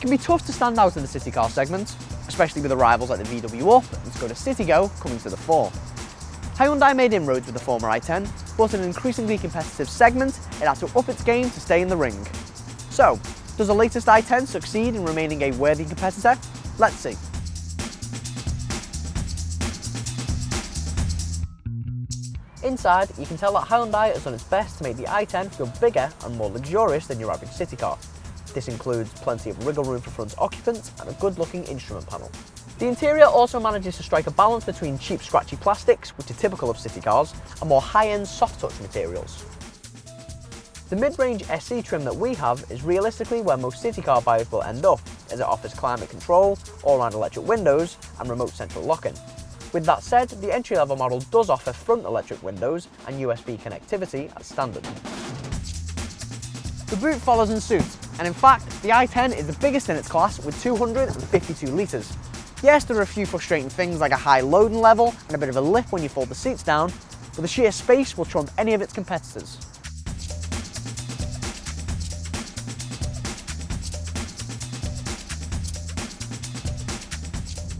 can be tough to stand out in the city car segment, especially with the rivals like the VW Up and Skoda Citigo coming to the fore. Hyundai made inroads with the former i10, but in an increasingly competitive segment, it had to up its game to stay in the ring. So, does the latest i10 succeed in remaining a worthy competitor? Let's see. Inside, you can tell that Hyundai has done its best to make the i10 feel bigger and more luxurious than your average city car. This includes plenty of wriggle room for front occupants and a good-looking instrument panel. The interior also manages to strike a balance between cheap scratchy plastics, which are typical of city cars, and more high-end soft-touch materials. The mid-range SE trim that we have is realistically where most city car buyers will end up, as it offers climate control, all-round electric windows, and remote central lock-in. With that said, the entry-level model does offer front electric windows and USB connectivity as standard. The boot follows in suit, and in fact, the i10 is the biggest in its class with 252 litres. Yes, there are a few frustrating things like a high loading level and a bit of a lip when you fold the seats down, but the sheer space will trump any of its competitors.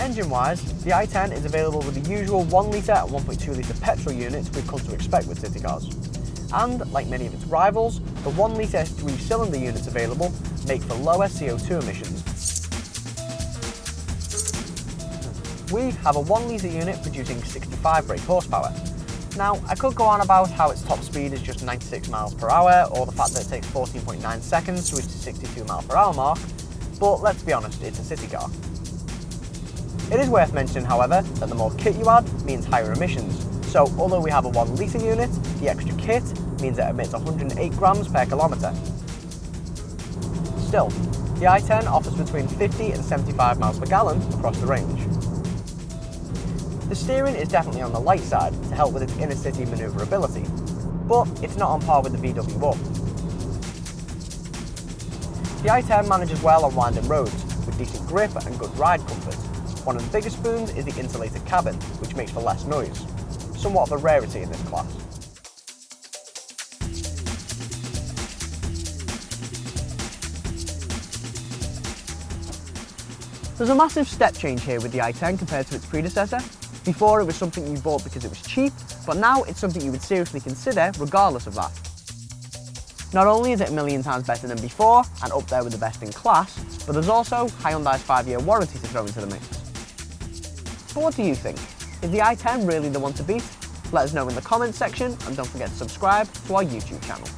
Engine-wise, the i10 is available with the usual 1 litre and 1.2 litre petrol units we've come to expect with city cars. And, like many of its rivals, the 1 litre 3-cylinder units available make for lower CO2 emissions. We have a 1 litre unit producing 65 brake horsepower. Now, I could go on about how its top speed is just 96 miles per hour, or the fact that it takes 14.9 seconds to reach the 62 mile per hour mark, but let's be honest, it's a city car. It is worth mentioning, however, that the more kit you add means higher emissions. So, although we have a 1 litre unit, the extra kit means it emits 108 grams per kilometre. Still, the i10 offers between 50 and 75 miles per gallon across the range. The steering is definitely on the light side to help with its inner city manoeuvrability, but it's not on par with the VW Up. The i10 manages well on winding roads, with decent grip and good ride comfort. One of the biggest boons is the insulated cabin, which makes for less noise, somewhat of a rarity in this class. There's a massive step change here with the i10 compared to its predecessor. Before, it was something you bought because it was cheap, but now it's something you would seriously consider regardless of that. Not only is it a million times better than before, and up there with the best in class, but there's also Hyundai's 5-year warranty to throw into the mix. But what do you think? Is the i10 really the one to beat? Let us know in the comments section, and don't forget to subscribe to our YouTube channel.